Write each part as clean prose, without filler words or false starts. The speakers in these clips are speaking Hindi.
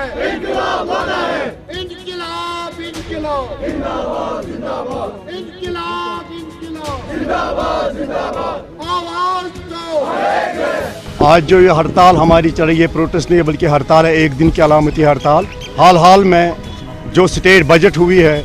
है, इंकिलाब लाना है, इंकिलाब इंकिलाब जिंदाबाद जिंदाबाद, इंकिलाब इंकिलाब जिंदाबाद जिंदाबाद, आवाज दो। आज जो ये हड़ताल हमारी चल रही है, प्रोटेस्ट नहीं है बल्कि हड़ताल है, एक दिन की अलामती हड़ताल। हाल में जो स्टेट बजट हुई है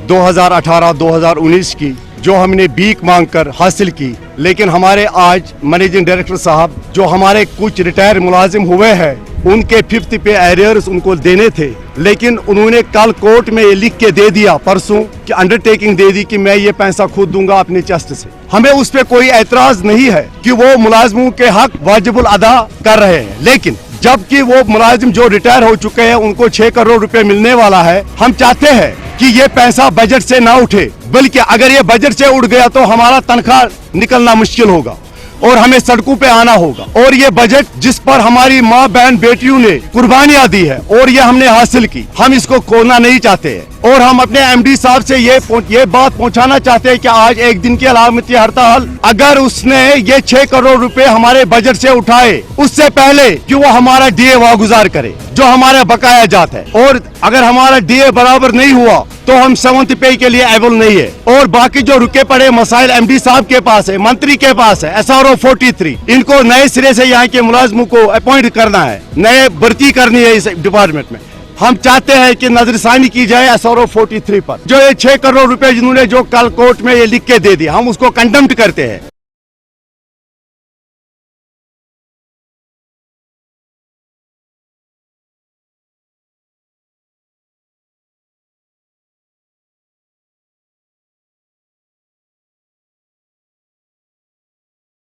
2018-2019 की, जो हमने भीख मांगकर हासिल की, लेकिन हमारे आज मैनेजिंग डायरेक्टर साहब, जो हमारे कुछ रिटायर मुलाजिम हुए हैं, उनके 5th पे एरियर्स उनको देने थे, लेकिन उन्होंने कल कोर्ट में ये लिख के दे दिया परसों कि अंडरटेकिंग दे दी कि मैं ये पैसा खुद दूंगा अपने चेस्ट से। हमें उस पे कोई एतराज नहीं है कि वो मुलाजिमों के हक वाजिबुल अदा कर रहे हैं, लेकिन जबकि वो मुलाजिम जो रिटायर हो चुके हैं उनको 6 करोड़ रुपए मिलने वाला है, हम चाहते हैं कि ये पैसा बजट से ना उठे, बल्कि अगर ये बजट से उठ गया तो हमारा तनख्वाह निकलना मुश्किल होगा और हमें सड़कों पे आना होगा। और ये बजट जिस पर हमारी माँ बहन बेटियों ने कुर्बानियां दी है और ये हमने हासिल की, हम इसको खोना नहीं चाहते हैं। और हम अपने एमडी साहब से ये बात पहुंचाना चाहते हैं कि आज एक दिन की अलामती हड़ताल, अगर उसने ये 6 करोड़ रुपए हमारे बजट से उठाए, उससे पहले कि वो हमारा डीए वागुजार करे जो हमारा बकाया जात है, और अगर हमारा डीए बराबर नहीं हुआ तो हम 7th पे के लिए एबल नहीं है। और बाकी जो रुके पड़े मसाइल एमडी साहब के पास है, मंत्री के पास है, SRO 43, इनको नए सिरे से यहाँ के मुलाजमों को अपॉइंट करना है, नए भर्ती करनी है इस डिपार्टमेंट में। हम चाहते हैं कि नजरसानी की जाए SRO 43 पर। जो ये 6 करोड़ रुपए जिन्होंने जो कल कोर्ट में ये लिख के दे दिया, हम उसको कंडेम्ड करते हैं।